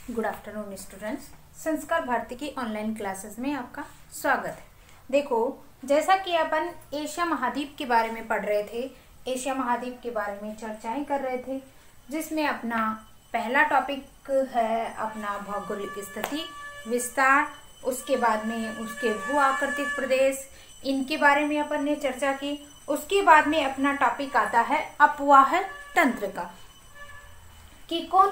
Good afternoon students. संस्कार भारती की online classes में आपका स्वागत है। देखो, जैसा कि अपन एशिया महाद्वीप के बारे में पढ़ रहे थे, एशिया महाद्वीप के बारे में चर्चाएं कर रहे थे, जिसमें अपना पहला टॉपिक है अपना भौगोलिक स्थिति विस्तार, उसके बाद में उसके भू आकृतिक प्रदेश, इनके बारे में अपन ने चर्चा की। उसके बाद में अपना टॉपिक आता है अपवाह तंत्र का, कि कौन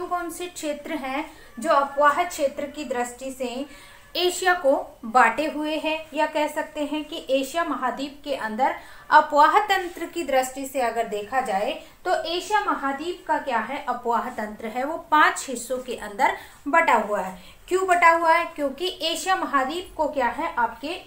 कौन से क्षेत्र हैं जो अपवाह क्षेत्र की दृष्टि से एशिया को बांटे हुए हैं, या कह सकते हैं कि एशिया महाद्वीप के अंदर अपवाह तंत्र की दृष्टि से अगर देखा जाए तो एशिया महाद्वीप का क्या है, अपवाह तंत्र है वो 5 हिस्सों के अंदर बटा हुआ है। क्यों बटा हुआ है? क्योंकि एशिया महाद्वीप को क्या है, आपके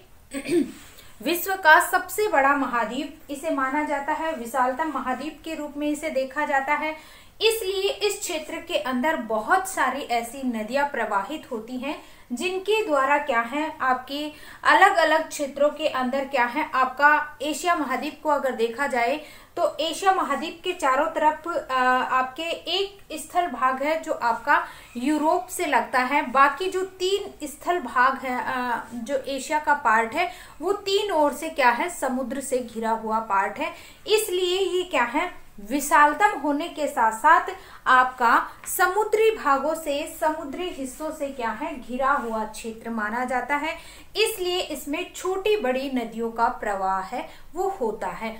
विश्व का सबसे बड़ा महाद्वीप इसे माना जाता है, विशालतम महाद्वीप के रूप में इसे देखा जाता है। इसलिए इस क्षेत्र के अंदर बहुत सारी ऐसी नदियां प्रवाहित होती हैं जिनके द्वारा क्या है, आपके अलग अलग क्षेत्रों के अंदर क्या है, आपका एशिया महाद्वीप को अगर देखा जाए तो एशिया महाद्वीप के चारों तरफ आपके एक स्थल भाग है जो आपका यूरोप से लगता है। बाकी जो 3 स्थल भाग है जो एशिया का पार्ट है वो 3 ओर से क्या है, समुद्र से घिरा हुआ पार्ट है। इसलिए ये क्या है, विशालतम होने के साथ साथ आपका समुद्री भागों से, समुद्री हिस्सों से क्या है, घिरा हुआ क्षेत्र माना जाता है। इसलिए इसमें छोटी बड़ी नदियों का प्रवाह है वो होता है।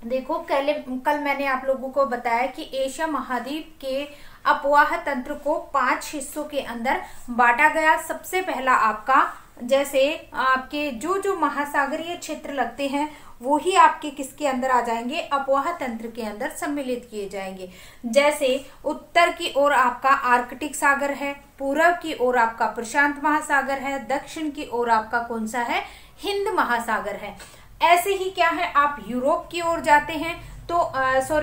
देखो, कल मैंने आप लोगों को बताया कि एशिया महाद्वीप के अपवाह तंत्र को 5 हिस्सों के अंदर बांटा गया। सबसे पहला आपका, जैसे आपके जो महासागरीय क्षेत्र लगते हैं वो ही आपके किसके अंदर आ जाएंगे, अपवाह तंत्र के अंदर सम्मिलित किए जाएंगे। जैसे उत्तर की ओर आपका आर्कटिक सागर है, पूर्व की ओर आपका प्रशांत महासागर है, दक्षिण की ओर आपका कौन सा है, हिंद महासागर है। ऐसे ही क्या है, आप यूरोप की ओर जाते हैं तो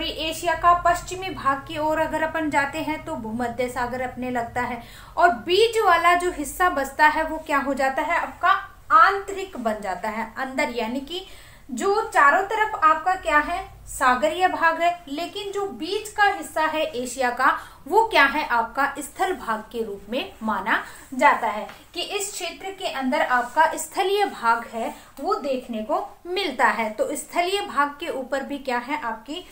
एशिया का पश्चिमी भाग की ओर अगर अपन जाते हैं तो भूमध्य सागर अपने लगता है, और बीच वाला जो हिस्सा बचता है वो क्या हो जाता है, आपका आंतरिक बन जाता है, अंदर। यानी कि जो चारों तरफ आपका क्या है, सागरीय भाग है, लेकिन जो बीच का हिस्सा है एशिया का वो क्या है, आपका स्थल भाग के रूप में माना जाता है। कि इस क्षेत्र के अंदर आपका स्थलीय भाग है वो देखने को मिलता है। तो स्थलीय भाग के ऊपर भी क्या है, आपकी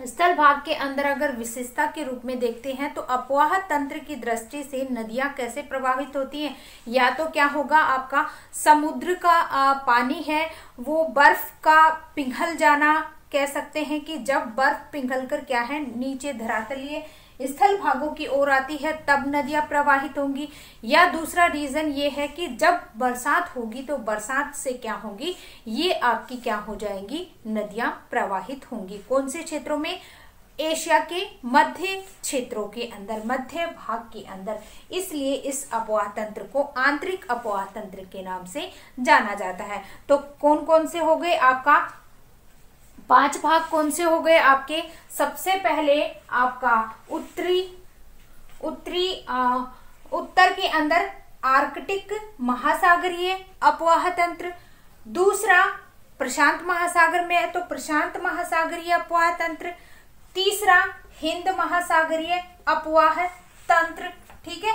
स्थल भाग के अंदर अगर विशेषता के रूप में देखते हैं तो अपवाह तंत्र की दृष्टि से नदियां कैसे प्रभावित होती हैं, या तो क्या होगा, आपका समुद्र का पानी है वो बर्फ का पिघल जाना, कह सकते हैं कि जब बर्फ पिघलकर क्या है नीचे धरातलीय स्थल भागों की ओर आती है तब नदियां प्रवाहित होंगी। या दूसरा रीजन ये है कि जब बरसात होगी तो बरसात से क्या होगी, ये आपकी क्या हो जाएंगी, नदियां प्रवाहित होंगी। कौन से क्षेत्रों में, एशिया के मध्य क्षेत्रों के अंदर, मध्य भाग के अंदर। इसलिए इस अपवाह तंत्र को आंतरिक अपवाह तंत्र के नाम से जाना जाता है। तो कौन कौन से हो गए, आपका 5 भाग कौन से हो गए आपके। सबसे पहले आपका उत्तर के अंदर आर्कटिक महासागरीय अपवाह तंत्र। दूसरा प्रशांत महासागर में है तो प्रशांत महासागरीय अपवाह तंत्र। तीसरा हिंद महासागरीय अपवाह तंत्र, ठीक है,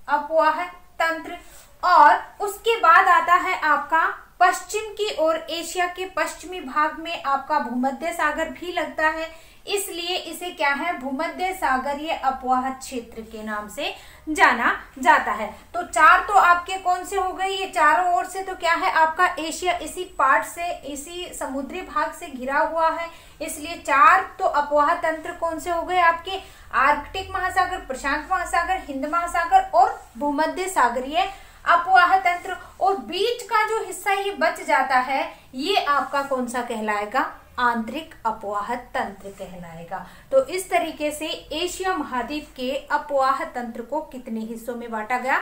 अपवाह तंत्र। और उसके बाद आता है आपका पश्चिम की ओर, एशिया के पश्चिमी भाग में आपका भूमध्य सागर भी लगता है, इसलिए इसे क्या है, भूमध्य सागरीय अपवाह क्षेत्र के नाम से जाना जाता है। तो 4 तो आपके कौन से हो गए, ये चारों ओर से तो क्या है, आपका एशिया इसी पार्ट से, इसी समुद्री भाग से घिरा हुआ है, इसलिए 4 तो अपवाह तंत्र कौन से हो गए आपके, आर्कटिक महासागर, प्रशांत महासागर, हिंद महासागर और भूमध्य सागरीय अपवाह तंत्र। और बीच का जो हिस्सा ये बच जाता है ये आपका कौन सा कहलाएगा, आंतरिक अपवाह तंत्र कहलाएगा। तो इस तरीके से एशिया महाद्वीप के अपवाह तंत्र को कितने हिस्सों में बांटा गया,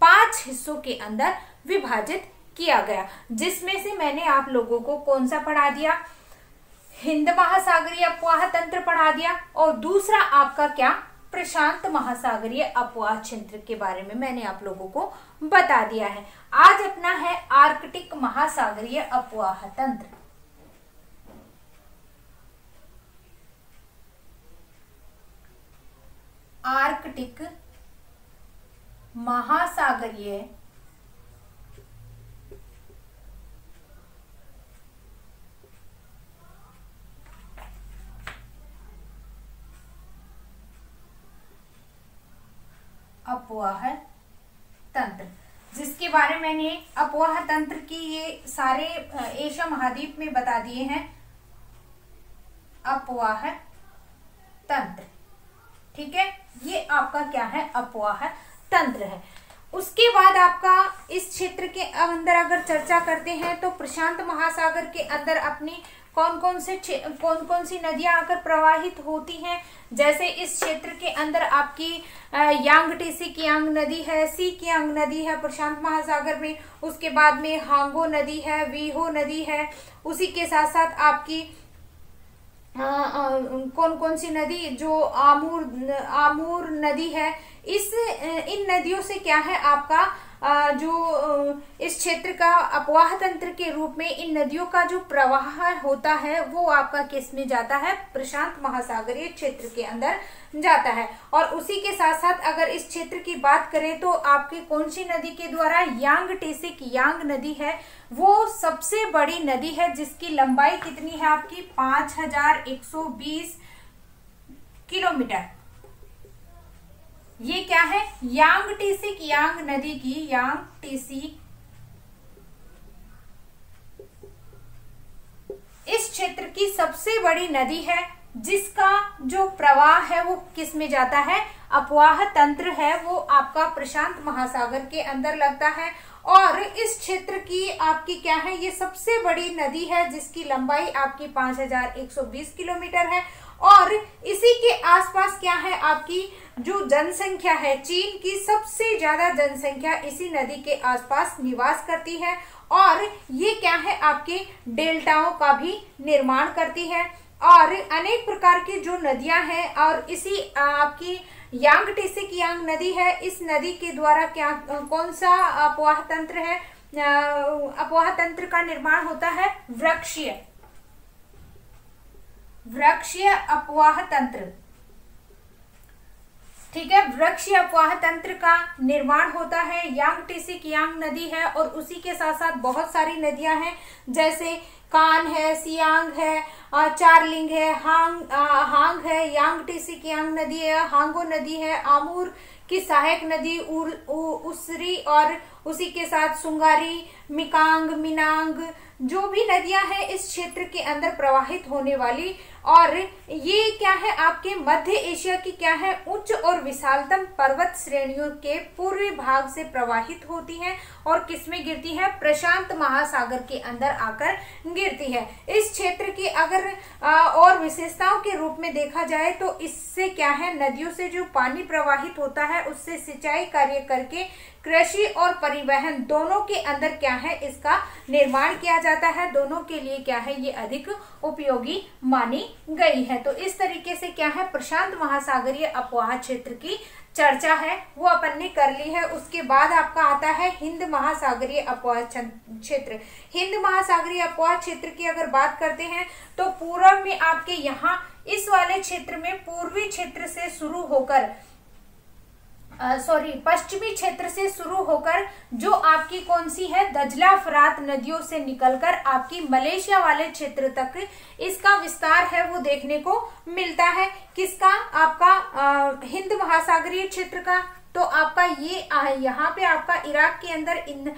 5 हिस्सों के अंदर विभाजित किया गया। जिसमें से मैंने आप लोगों को कौन सा पढ़ा दिया, हिंद महासागरीय अपवाह तंत्र पढ़ा दिया, और दूसरा आपका क्या, प्रशांत महासागरीय अपवाह क्षेत्र के बारे में मैंने आप लोगों को बता दिया है। आज अपना है आर्कटिक महासागरीय अपवाह तंत्र। आर्कटिक महासागरीय अपवाह तंत्र, जिसके बारे में मैंने अपवाह तंत्र की ये सारे एशिया महाद्वीप में बता दिए हैं। अपवाह तंत्र, ठीक है, ये आपका क्या है, अपवाह तंत्र है। उसके बाद आपका इस क्षेत्र के अंदर अगर चर्चा करते हैं तो प्रशांत महासागर के अंदर अपनी कौन कौन सी नदियां आकर प्रवाहित होती हैं। जैसे इस क्षेत्र के अंदर आपकी यांगटीसी कियांग नदी है, सी कियांग नदी है प्रशांत महासागर में। उसके बाद में हांगो नदी है, वीहो नदी है। उसी के साथ साथ आपकी कौन सी नदी, जो आमूर नदी है। इन नदियों से क्या है आपका जो इस क्षेत्र का अपवाह तंत्र के रूप में इन नदियों का जो प्रवाह होता है वो आपका किस में जाता है, प्रशांत महासागरीय क्षेत्र के अंदर जाता है। और उसी के साथ साथ अगर इस क्षेत्र की बात करें तो आपकी कौन सी नदी के द्वारा, यांगटीसी कियांग नदी है, वो सबसे बड़ी नदी है जिसकी लंबाई कितनी है आपकी 5120 किलोमीटर। ये क्या है, यांगटीसी कियांग नदी की, यांगटीसी इस क्षेत्र की सबसे बड़ी नदी है जिसका जो प्रवाह है वो किस में जाता है, अपवाह तंत्र है, वो आपका प्रशांत महासागर के अंदर लगता है। और इस क्षेत्र की आपकी क्या है, ये सबसे बड़ी नदी है जिसकी लंबाई आपकी 5120 किलोमीटर है। और इसी के आसपास क्या है आपकी जो जनसंख्या है, चीन की सबसे ज्यादा जनसंख्या इसी नदी के आसपास निवास करती है। और ये क्या है आपके डेल्टाओं का भी निर्माण करती है। और अनेक प्रकार की जो नदियां हैं और इसी आपकी यांगटीसी कियांग नदी है, इस नदी के द्वारा क्या कौन सा अपवाह तंत्र है, अपवाह तंत्र का निर्माण होता है, वृक्षीय अपवाह तंत्र, ठीक है, वृक्षीय अपवाह तंत्र का निर्माण होता है। यांगटीसी कियांग नदी है और उसी के साथ साथ बहुत सारी नदियां हैं जैसे कान है, सियांग है, चारलिंग है, हांग है, यांगटीसी कियांग नदी है, हांगो नदी है, आमूर की सहायक नदी उसरी, और उसी के साथ सुंगारी, मिकांग, मिनांग, जो भी नदियां हैं इस क्षेत्र के अंदर प्रवाहित होने वाली। और ये क्या है आपके मध्य एशिया की क्या है, उच्च और विशालतम पर्वत श्रेणियों के पूर्वी भाग से प्रवाहित होती हैं और किसमें गिरती है, प्रशांत महासागर के अंदर आकर गिरती है। इस क्षेत्र की अगर और विशेषताओं के रूप में देखा जाए तो इससे क्या है, नदियों से जो पानी प्रवाहित होता है उससे सिंचाई कार्य करके कृषि और परिवहन दोनों के अंदर क्या है इसका निर्माण किया जाता है। दोनों के लिए क्या है ये अधिक उपयोगी मानी गई है। तो इस तरीके से क्या है, प्रशांत महासागरीय अपवाह क्षेत्र की चर्चा है वो अपन ने कर ली है। उसके बाद आपका आता है हिंद महासागरीय अपवाह क्षेत्र। हिंद महासागरीय अपवाह क्षेत्र की अगर बात करते हैं तो पूर्व में आपके यहाँ इस वाले क्षेत्र में पूर्वी क्षेत्र से शुरू होकर पश्चिमी क्षेत्र से शुरू होकर जो आपकी कौन सी है, दजला फरात नदियों से निकलकर आपकी मलेशिया वाले क्षेत्र तक इसका विस्तार है वो देखने को मिलता है। किसका, आपका हिंद महासागरीय क्षेत्र का। तो आपका ये यहाँ पे आपका इराक के अंदर इन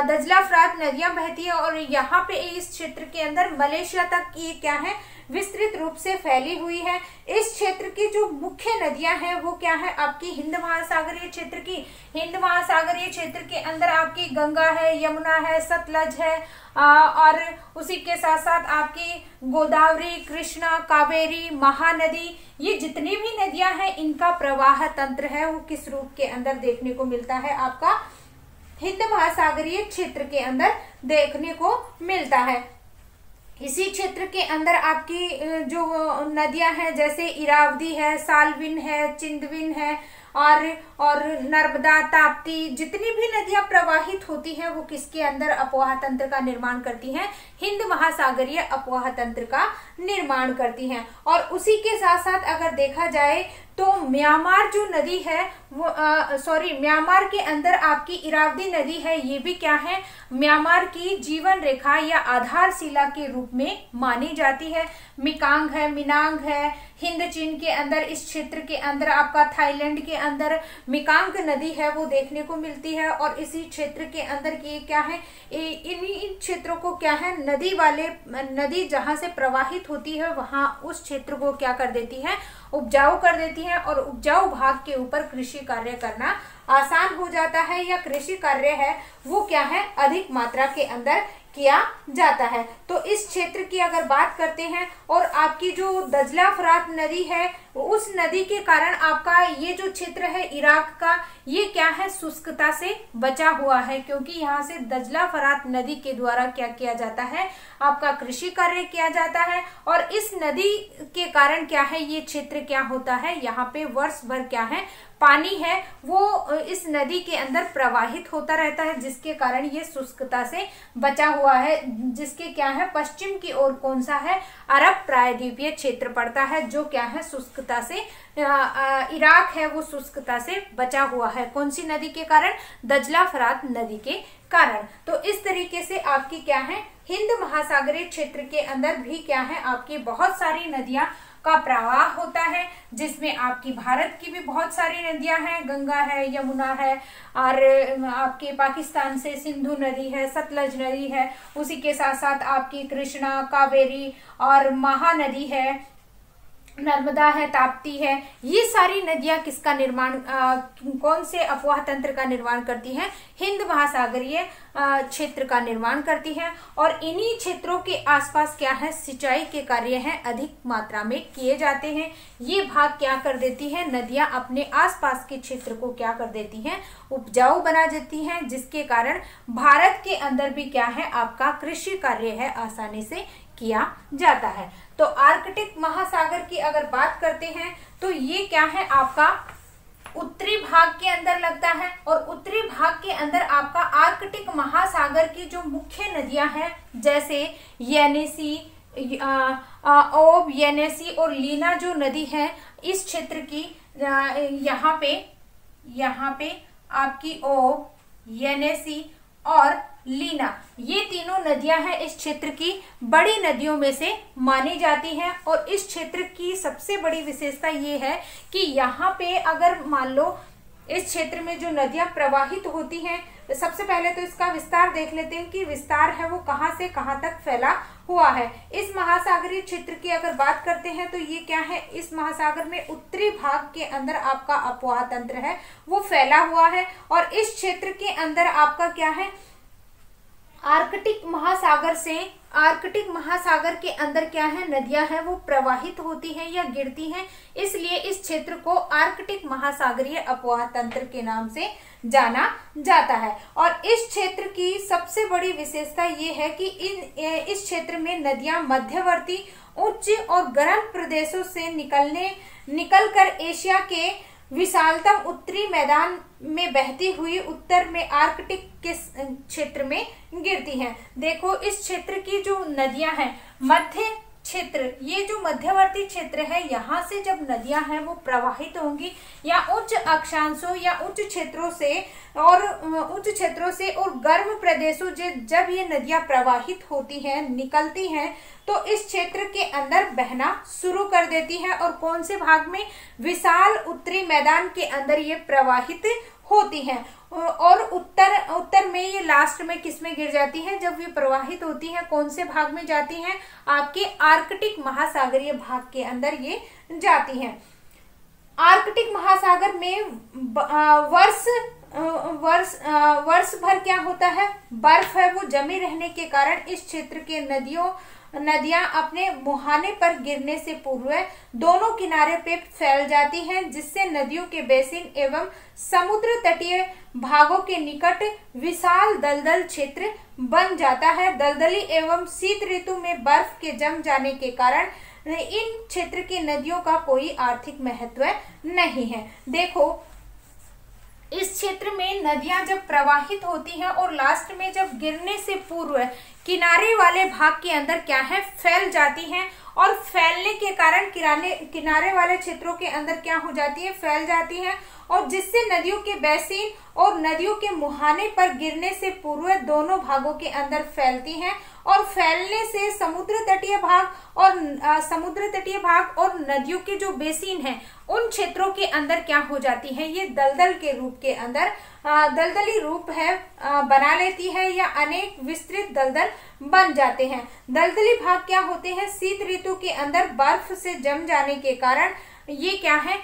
दजला फरात नदियां बहती है और यहाँ पे इस क्षेत्र के अंदर मलेशिया तक की क्या है विस्तृत रूप से फैली हुई है। इस क्षेत्र की जो मुख्य नदियां हैं वो क्या है आपकी हिंद महासागरीय क्षेत्र की। हिंद महासागरीय क्षेत्र के अंदर आपकी गंगा है, यमुना है, सतलज है और उसी के साथ साथ आपकी गोदावरी, कृष्णा, कावेरी, महानदी, ये जितनी भी नदियां हैं इनका प्रवाह तंत्र है वो किस रूप के अंदर देखने को मिलता है, आपका हिंद महासागरीय क्षेत्र के अंदर देखने को मिलता है। इसी क्षेत्र के अंदर आपकी जो नदियां हैं जैसे इरावदी है, सालविन है, चिंदविन है और नर्मदा, ताप्ती, जितनी भी नदियां प्रवाहित होती हैं वो किसके अंदर अपवाह तंत्र का निर्माण करती हैं, हिंद महासागरीय अपवाह तंत्र का निर्माण करती हैं। और उसी के साथ साथ अगर देखा जाए तो म्यांमार जो नदी है वो म्यांमार के अंदर आपकी इरावदी नदी है, ये भी क्या है, म्यांमार की जीवन रेखा या आधारशिला के रूप में मानी जाती है। मिकांग है, मिनांग है, हिंद चीन के अंदर, इस क्षेत्र के अंदर आपका थाईलैंड के अंदर मिकांग नदी है वो देखने को मिलती है। और इसी क्षेत्र के अंदर की क्या है, इन क्षेत्रों को क्या है, नदी जहां से प्रवाहित होती है वहां उस क्षेत्र को क्या कर देती है, उपजाऊ कर देती है। और उपजाऊ भाग के ऊपर कृषि कार्य करना आसान हो जाता है, या कृषि कार्य है वो क्या है, अधिक मात्रा के अंदर किया जाता है। तो इस क्षेत्र की अगर बात करते हैं, और आपकी जो दजला फरात नदी है उस नदी के कारण आपका ये जो क्षेत्र है इराक का, ये क्या है, शुष्कता से बचा हुआ है, क्योंकि यहाँ से दजला फरात नदी के द्वारा क्या किया जाता है, आपका कृषि कार्य किया जाता है। और इस नदी के कारण क्या है, ये क्षेत्र क्या होता है, यहाँ पे वर्ष भर क्या है, पानी है वो इस नदी के अंदर प्रवाहित होता रहता है, जिसके कारण ये शुष्कता से बचा हुआ है। जिसके क्या है, पश्चिम की ओर कौन सा है, अरब प्रायद्वीपीय क्षेत्र पड़ता है, जो क्या है, शुष्कता से इराक है वो शुष्कता से बचा हुआ है। कौन सी नदी के कारण, दजला फरात नदी के कारण। तो इस तरीके से आपकी क्या है, हिंद महासागरीय क्षेत्र के अंदर भी क्या है, आपकी बहुत सारी नदियां का प्रवाह होता है, जिसमें आपकी भारत की भी बहुत सारी नदियां हैं, गंगा है, यमुना है, और आपके पाकिस्तान से सिंधु नदी है, सतलज नदी है, उसी के साथ साथ आपकी कृष्णा, कावेरी और महानदी है, नर्मदा है, ताप्ती है। ये सारी नदियां किसका निर्माण, कौन से अपवाह तंत्र का निर्माण करती हैं, हिंद महासागरीय क्षेत्र का निर्माण करती हैं। और इन्हीं क्षेत्रों के आसपास क्या है, सिंचाई के कार्य हैं अधिक मात्रा में किए जाते हैं। ये भाग क्या कर देती है, नदियां अपने आसपास के क्षेत्र को क्या कर देती हैं, उपजाऊ बना देती हैं, जिसके कारण भारत के अंदर भी क्या है, आपका कृषि कार्य है आसानी से किया जाता है। तो आर्कटिक महासागर की अगर बात करते हैं तो ये क्या है, आपका उत्तरी भाग के अंदर लगता है। और उत्तरी भाग के अंदर आपका आर्कटिक महासागर की जो मुख्य नदियां हैं, जैसे येनेसी, ओब, येनेसी और लीना जो नदी है इस क्षेत्र की, यहाँ पे आपकी ओब, येनेसी और लीना, ये तीनों नदियां हैं इस क्षेत्र की बड़ी नदियों में से मानी जाती हैं। और इस क्षेत्र की सबसे बड़ी विशेषता ये है कि यहाँ पे अगर मान लो इस क्षेत्र में जो नदियां प्रवाहित होती हैं, सबसे पहले तो इसका विस्तार देख लेते हैं कि विस्तार है वो कहाँ से कहाँ तक फैला हुआ है। इस महासागरीय क्षेत्र की अगर बात करते हैं तो ये क्या है, इस महासागर में उत्तरी भाग के अंदर आपका अपवाह तंत्र है वो फैला हुआ है। और इस क्षेत्र के अंदर आपका क्या है, आर्कटिक महासागर के अंदर क्या है, नदियां हैं वो प्रवाहित होती हैं या गिरती हैं, इसलिए इस क्षेत्र को आर्कटिक महासागरीय अपवाह तंत्र के नाम से जाना जाता है। और इस क्षेत्र की सबसे बड़ी विशेषता ये है कि इस क्षेत्र में नदियां मध्यवर्ती उच्च और गर्म प्रदेशों से निकलकर एशिया के विशालतम उत्तरी मैदान में बहती हुई उत्तर में आर्कटिक के क्षेत्र में गिरती हैं। देखो इस क्षेत्र की जो नदियां हैं, मध्य क्षेत्र, ये जो मध्यवर्ती क्षेत्र है, यहाँ से जब नदियां हैं वो प्रवाहित होंगी या उच्च अक्षांशों या उच्च क्षेत्रों से और गर्म प्रदेशों जब ये नदियां प्रवाहित होती हैं, निकलती हैं, तो इस क्षेत्र के अंदर बहना शुरू कर देती है। और कौन से भाग में, विशाल उत्तरी मैदान के अंदर ये प्रवाहित होती हैं। और उत्तर में ये लास्ट में किस में गिर जाती हैं, जब ये प्रवाहित होती हैं, कौन से भाग में जाती हैं, आपके आर्कटिक महासागरीय भाग के अंदर ये जाती हैं। आर्कटिक महासागर में वर्ष भर क्या होता है, बर्फ है वो जमी रहने के कारण इस क्षेत्र के नदियां अपने मुहाने पर गिरने से पूर्व दोनों किनारे पे फैल जाती हैं, जिससे नदियों के बेसिन एवं समुद्र तटीय भागों के निकट विशाल दलदल क्षेत्र बन जाता है। दलदली एवं शीत ऋतु में बर्फ के जम जाने के कारण इन क्षेत्र की नदियों का कोई आर्थिक महत्व नहीं है। देखो इस क्षेत्र में नदियां जब प्रवाहित होती हैं और लास्ट में जब गिरने से पूर्व किनारे वाले भाग के अंदर क्या है, फैल जाती हैं, और फैलने के कारण किनारे वाले क्षेत्रों के अंदर क्या हो जाती है, फैल जाती हैं, और जिससे नदियों के बेसिन और नदियों के मुहाने पर गिरने से पूर्व दोनों भागों के अंदर फैलती हैं, और फैलने से समुद्र तटीय भाग और नदियों के जो बेसिन हैं उन क्षेत्रों के अंदर क्या हो जाती हैं, ये दलदल के रूप के अंदर दलदली रूप है बना लेती है, या अनेक विस्तृत दलदल बन जाते हैं। दलदली भाग क्या होते हैं, शीत ऋतु के अंदर बर्फ से जम जाने के कारण ये क्या है,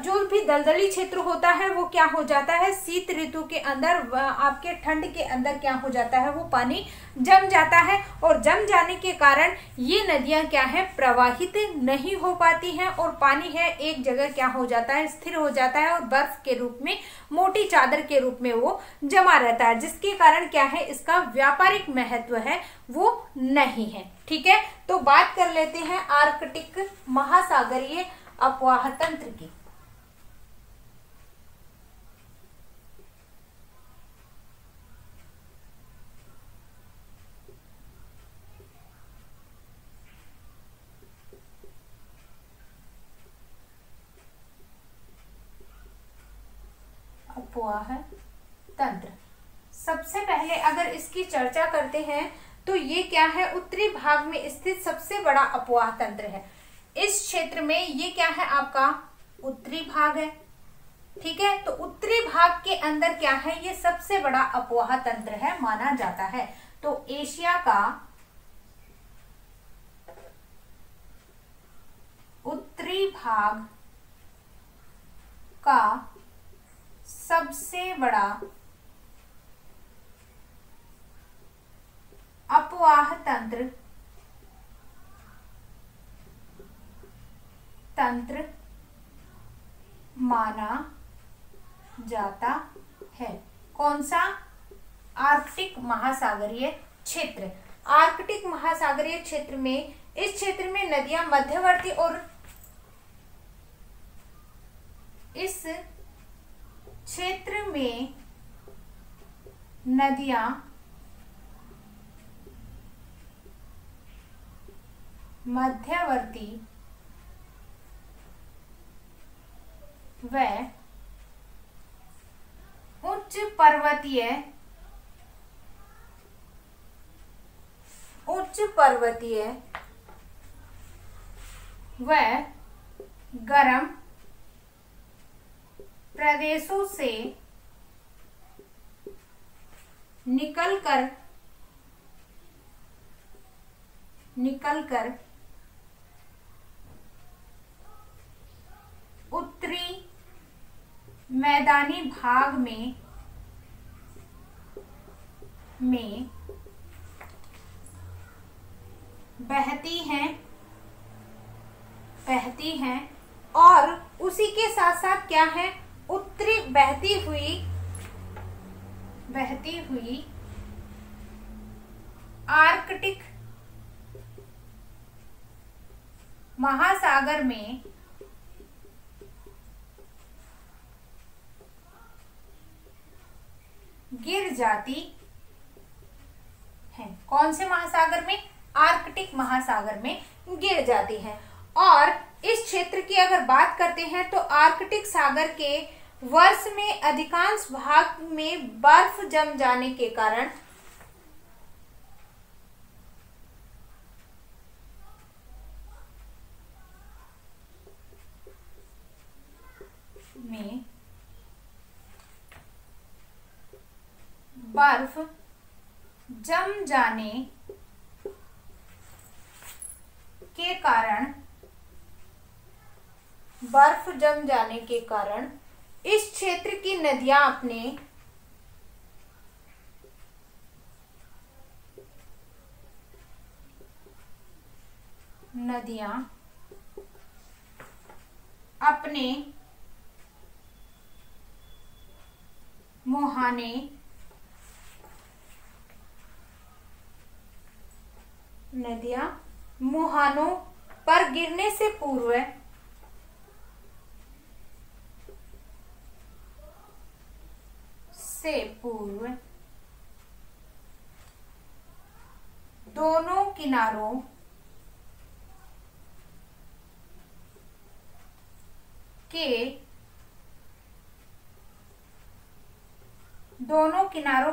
जो भी दलदली क्षेत्र होता है वो क्या हो जाता है, शीत ऋतु के अंदर आपके ठंड के अंदर क्या हो जाता है, वो पानी जम जाता है, और जम जाने के कारण ये नदियां क्या है, प्रवाहित नहीं हो पाती हैं, और पानी है एक जगह क्या हो जाता है, स्थिर हो जाता है, और बर्फ के रूप में, मोटी चादर के रूप में वो जमा रहता है, जिसके कारण क्या है, इसका व्यापारिक महत्व है वो नहीं है। ठीक है, तो बात कर लेते हैं आर्कटिक महासागरीय अपवाह तंत्र की। अपवाह तंत्र, सबसे पहले अगर इसकी चर्चा करते हैं तो ये क्या है, उत्तरी भाग में स्थित सबसे बड़ा अपवाह तंत्र है। इस क्षेत्र में ये क्या है, आपका उत्तरी भाग है। ठीक है, तो उत्तरी भाग के अंदर क्या है, ये सबसे बड़ा अपवाह तंत्र है माना जाता है। तो एशिया का उत्तरी भाग का सबसे बड़ा अपवाह तंत्र माना जाता है। कौन सा, आर्कटिक महासागरीय क्षेत्र। आर्कटिक महासागरीय क्षेत्र में, इस क्षेत्र में नदियां मध्यवर्ती और इस क्षेत्र में नदियां मध्यवर्ती व उच्च पर्वतीय व गर्म प्रदेशों से निकलकर उत्तरी मैदानी भाग में बहती हैं और उसी के साथ साथ क्या है, उत्तरी बहती हुई आर्कटिक महासागर में गिर जाती हैं। कौन से महासागर में, आर्कटिक महासागर में गिर जाती हैं। और इस क्षेत्र की अगर बात करते हैं तो आर्कटिक सागर के वर्ष में अधिकांश भाग में बर्फ जम जाने के कारण बर्फ जम जाने के कारण इस क्षेत्र की नदियां अपने मुहानों पर गिरने से पूर्व दोनों किनारों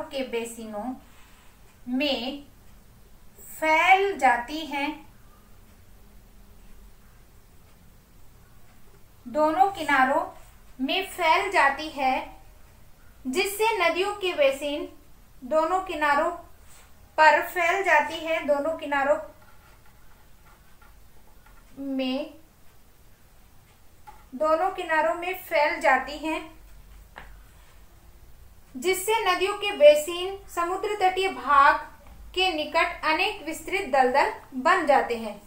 के बेसिनों में फैल जाती हैं, दोनों किनारों में फैल जाती है, जिससे नदियों के बेसिन दोनों किनारों पर फैल जाती है, दोनों किनारों में फैल जाती हैं, जिससे नदियों के बेसिन समुद्र तटीय भाग के निकट अनेक विस्तृत दलदल बन जाते हैं,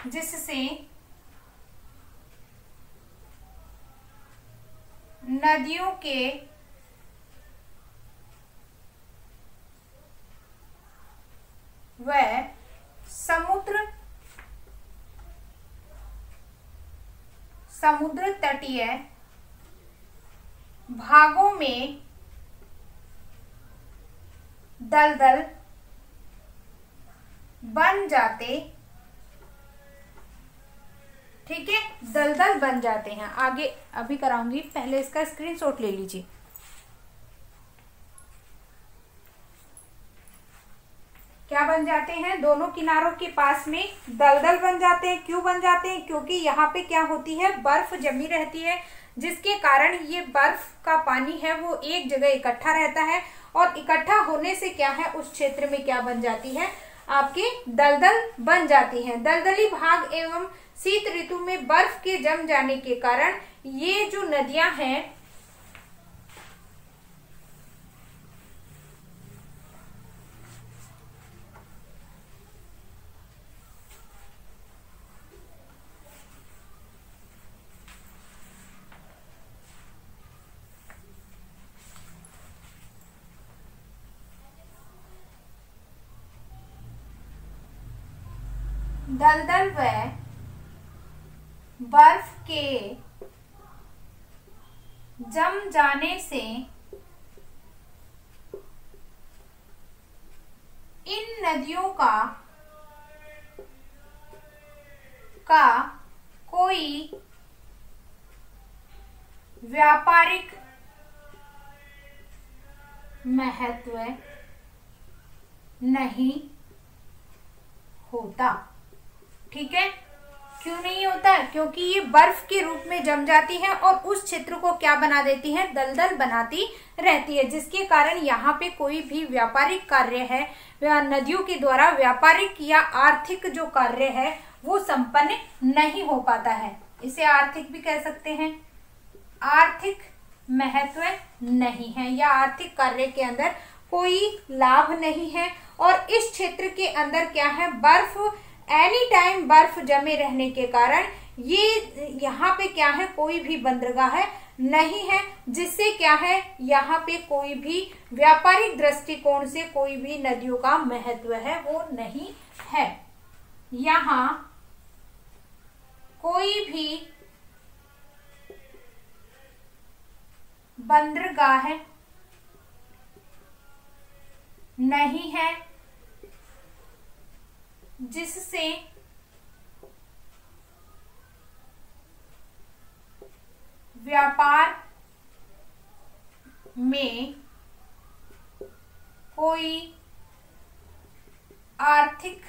जिससे नदियों के व समुद्र तटीय भागों में दलदल बन जाते, ठीक है, दलदल बन जाते हैं। आगे अभी कराऊंगी, पहले इसका स्क्रीनशॉट ले लीजिए। क्या बन जाते हैं? दोनों किनारों के पास में दलदल बन जाते हैं। क्यों बन जाते हैं? क्योंकि यहाँ पे क्या होती है, बर्फ जमी रहती है, जिसके कारण ये बर्फ का पानी है वो एक जगह इकट्ठा रहता है, और इकट्ठा होने से क्या है, उस क्षेत्र में क्या बन जाती है, आपके दलदल बन जाती हैं। दलदली भाग एवं शीत ऋतु में बर्फ के जम जाने के कारण ये जो नदियां हैं दलदल व बर्फ के जम जाने से इन नदियों का कोई व्यापारिक महत्व नहीं होता। ठीक है, क्यों नहीं होता? क्योंकि ये बर्फ के रूप में जम जाती है और उस क्षेत्र को क्या बना देती है, दलदल बनाती रहती है, जिसके कारण यहाँ पे कोई भी व्यापारिक कार्य है, नदियों के द्वारा व्यापारिक या आर्थिक जो कार्य है वो संपन्न नहीं हो पाता है। इसे आर्थिक भी कह सकते हैं। आर्थिक महत्व नहीं है या आर्थिक कार्य के अंदर कोई लाभ नहीं है। और इस क्षेत्र के अंदर क्या है, बर्फ एनी टाइम बर्फ जमे रहने के कारण ये यहाँ पे क्या है, कोई भी बंदरगाह नहीं है, जिससे क्या है, यहाँ पे कोई भी व्यापारिक दृष्टिकोण से कोई भी नदियों का महत्व है वो नहीं है। यहाँ कोई भी बंदरगाह नहीं है जिससे व्यापार में कोई आर्थिक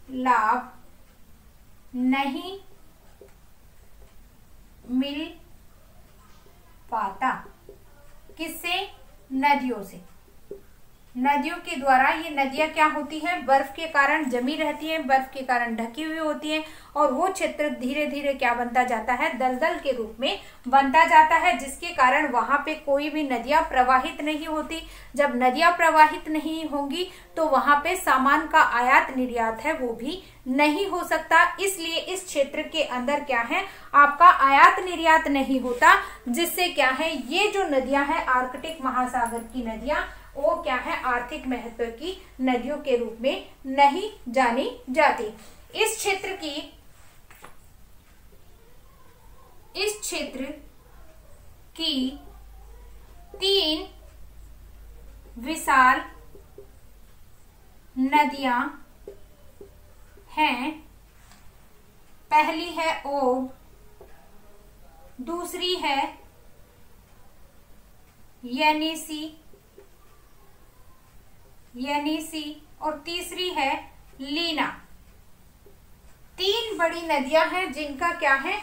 लाभ नहीं मिल पाता। किससे? नदियों से। नदियों के द्वारा ये नदियां क्या होती हैं, बर्फ के कारण जमी रहती हैं, बर्फ के कारण ढकी हुई होती हैं, और वो क्षेत्र धीरे धीरे क्या बनता जाता है, दलदल के रूप में बनता जाता है, जिसके कारण वहां पे कोई भी नदियां प्रवाहित नहीं होती। जब नदियां प्रवाहित नहीं होंगी तो वहां पे सामान का आयात निर्यात है वो भी नहीं हो सकता। इसलिए इस क्षेत्र के अंदर क्या है, आपका आयात निर्यात नहीं होता, जिससे क्या है, ये जो नदियां हैं आर्कटिक महासागर की नदियां, वो क्या है, आर्थिक महत्व की नदियों के रूप में नहीं जानी जाती। इस क्षेत्र की 3 विशाल नदियां हैं। पहली है ओब, दूसरी है येनिसी और तीसरी है लीना। तीन बड़ी नदियां हैं जिनका क्या है,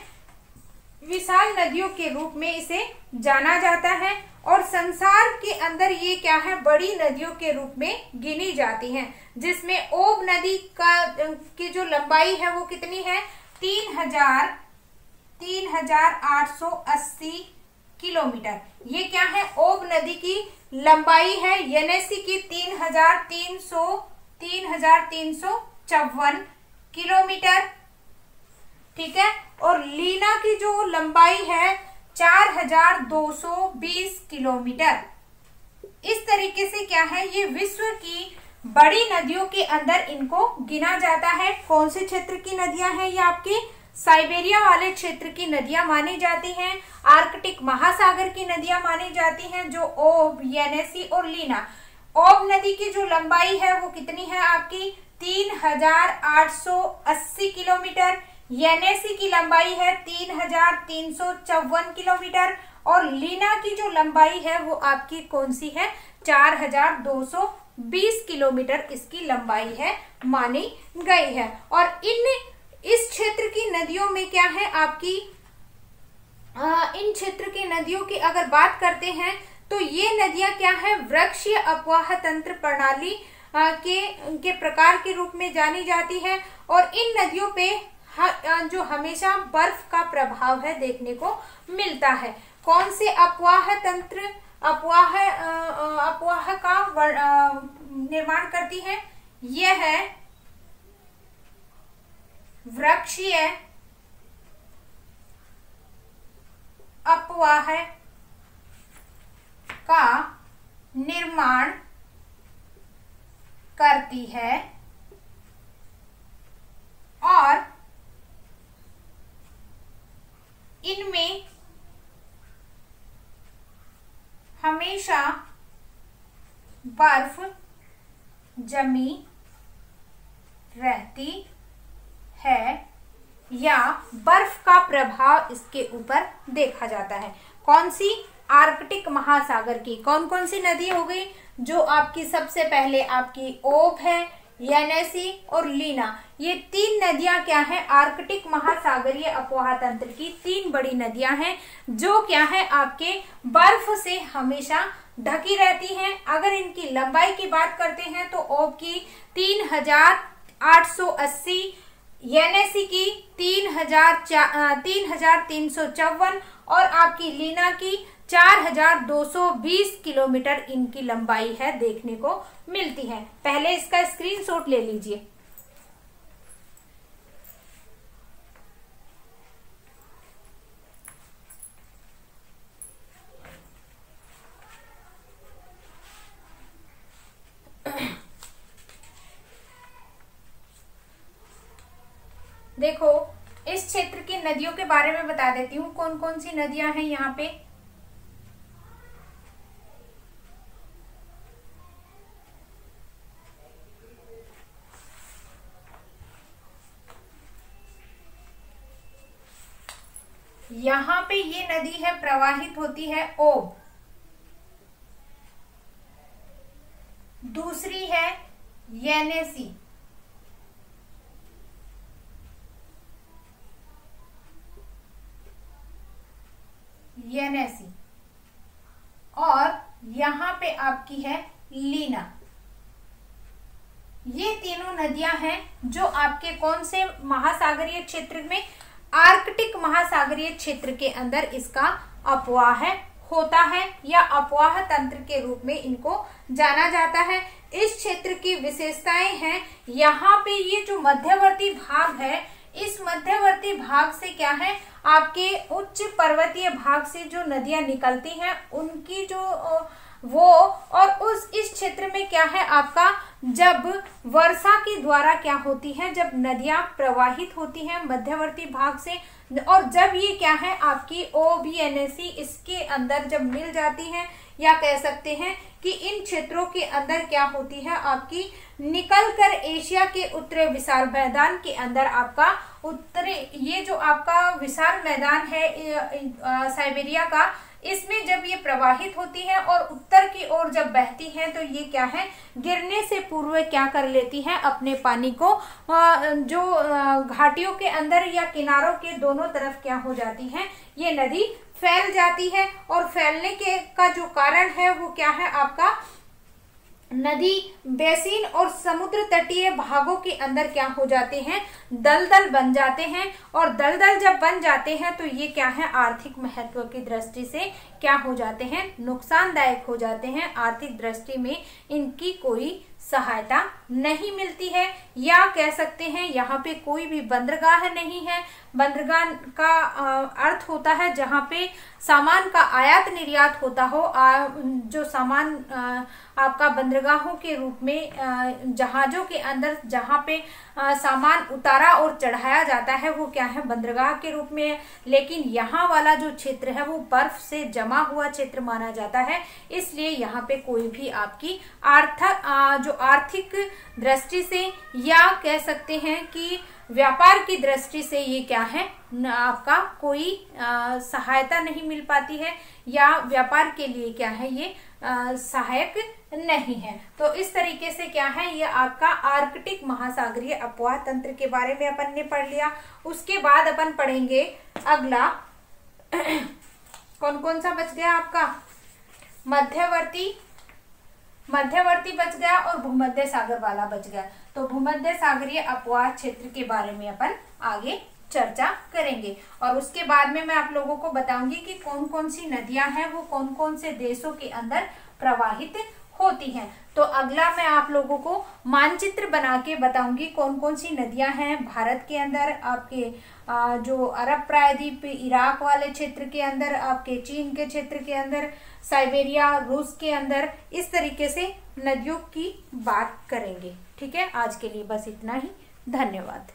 विशाल नदियों के रूप में इसे जाना जाता है और संसार के अंदर ये क्या है, बड़ी नदियों के रूप में गिनी जाती हैं। जिसमें ओब नदी की जो लंबाई है वो कितनी है, 3,880 किलोमीटर। ये क्या है, ओब नदी की लंबाई है। येनेसी की 3,354 किलोमीटर, ठीक है। और लीना की जो लंबाई है 4,220 किलोमीटर। इस तरीके से क्या है, ये विश्व की बड़ी नदियों के अंदर इनको गिना जाता है। कौन से क्षेत्र की नदियां हैं, ये आपके साइबेरिया वाले क्षेत्र की नदियां मानी जाती हैं। आर्कटिक महासागर की नदियां मानी जाती हैं, जो ओब, येनेसी और लीना। ओब नदी की जो लंबाई है वो कितनी है आपकी, 3,880 किलोमीटर। येनेसी की लंबाई है 3,354 किलोमीटर और लीना की जो लंबाई है वो आपकी कौन सी है, 4,220 किलोमीटर इसकी लंबाई है, मानी गई है। और इस क्षेत्र की नदियों में क्या है आपकी, इन क्षेत्र की नदियों की अगर बात करते हैं तो ये नदियां क्या है, वृक्षीय अपवाह तंत्र प्रणाली के प्रकार के रूप में जानी जाती है। और इन नदियों पे जो हमेशा बर्फ का प्रभाव है देखने को मिलता है। कौन से अपवाह तंत्र अपवाह का निर्माण करती है, यह है वृक्षीय अपवाह का निर्माण करती है और इनमें हमेशा बर्फ जमी रहती है या बर्फ का प्रभाव इसके ऊपर देखा जाता है। कौन सी, आर्कटिक महासागर की कौन कौन सी नदी हो गई, जो आपकी सबसे पहले आपकी ओब है, येनेसी और लीना। ये तीन नदियां क्या है, आर्कटिक महासागरीय अपवाह तंत्र की तीन बड़ी नदियां हैं, जो क्या है आपके बर्फ से हमेशा ढकी रहती हैं। अगर इनकी लंबाई की बात करते हैं तो ओब की 3,880, येनेसी की 3,354 और आपकी लीना की 4,220 किलोमीटर इनकी लंबाई है देखने को मिलती है। पहले इसका स्क्रीनशॉट ले लीजिए। देखो, इस क्षेत्र की नदियों के बारे में बता देती हूँ, कौन कौन सी नदियां हैं यहाँ पे। यहाँ पे ये नदी है प्रवाहित होती है ओब, दूसरी है येनेसी, और यहाँ पे आपकी है लीना। ये तीनों नदियां हैं जो आपके कौन से महासागरीय क्षेत्र में, आर्कटिक महासागरीय क्षेत्र के अंदर इसका अपवाह होता है या अपवाह तंत्र के रूप में इनको जाना जाता है। इस क्षेत्र की विशेषताएं हैं, यहाँ पे ये जो मध्यवर्ती भाग है, इस मध्यवर्ती भाग से क्या है आपके उच्च पर्वतीय भाग से जो नदियां निकलती हैं उनकी जो वो, और इस क्षेत्र में क्या है आपका जब वर्षा के द्वारा क्या होती है, जब नदियां प्रवाहित होती हैं मध्यवर्ती भाग से, और जब ये क्या है आपकी OBNAC इसके अंदर जब मिल जाती हैं, या कह सकते हैं कि इन क्षेत्रों के अंदर क्या होती है आपकी निकल कर एशिया के उत्तरी विशाल मैदान के अंदर आपका उत्तरी, ये जो आपका विशाल मैदान है साइबेरिया का, इसमें जब ये प्रवाहित होती है और उत्तर की ओर जब बहती है तो ये क्या है गिरने से पूर्व क्या कर लेती है अपने पानी को जो घाटियों के अंदर या किनारों के दोनों तरफ क्या हो जाती है, ये नदी फैल जाती है। और फैलने के का जो कारण है वो क्या है आपका नदी बेसिन और समुद्र तटीय भागों के अंदर क्या हो जाते हैं दलदल बन जाते हैं। और दलदल जब बन जाते हैं तो ये क्या है आर्थिक महत्व की दृष्टि से क्या हो जाते हैं नुकसानदायक हो जाते हैं। आर्थिक दृष्टि में इनकी कोई सहायता नहीं मिलती है, या कह सकते हैं यहाँ पे कोई भी बंदरगाह नहीं है। बंदरगाह का अर्थ होता है जहाँ पे सामान का आयात निर्यात होता हो, जो सामान आपका बंदरगाहों के रूप में जहाजों के अंदर जहाँ पे सामान उतारा और चढ़ाया जाता है वो क्या है बंदरगाह के रूप में है। लेकिन यहाँ वाला जो क्षेत्र है वो बर्फ से जमा हुआ क्षेत्र माना जाता है, इसलिए यहाँ पे कोई भी आपकी आर्थिक दृष्टि से या कह सकते हैं कि व्यापार की दृष्टि से ये क्या है आपका कोई सहायता नहीं मिल पाती है, या व्यापार के लिए क्या है ये सहायक नहीं है। तो इस तरीके से क्या है ये आपका आर्कटिक महासागरीय अपवाह तंत्र के बारे में अपन ने पढ़ लिया। उसके बाद अपन पढ़ेंगे अगला कौन कौन सा बच गया आपका मध्यवर्ती बच गया और भूमध्य सागर वाला बच गया। तो भूमध्य सागरीय अपवाह क्षेत्र के बारे में अपन आगे चर्चा करेंगे, और उसके बाद में मैं आप लोगों को बताऊंगी कि कौन कौन सी नदियां हैं वो कौन कौन से देशों के अंदर प्रवाहित होती हैं। तो अगला मैं आप लोगों को मानचित्र बना के बताऊंगी कौन कौन सी नदियां हैं भारत के अंदर, आपके जो अरब प्रायद्वीप इराक वाले क्षेत्र के अंदर, आपके चीन के क्षेत्र के अंदर, साइबेरिया रूस के अंदर, इस तरीके से नदियों की बात करेंगे। ठीक है, आज के लिए बस इतना ही। धन्यवाद।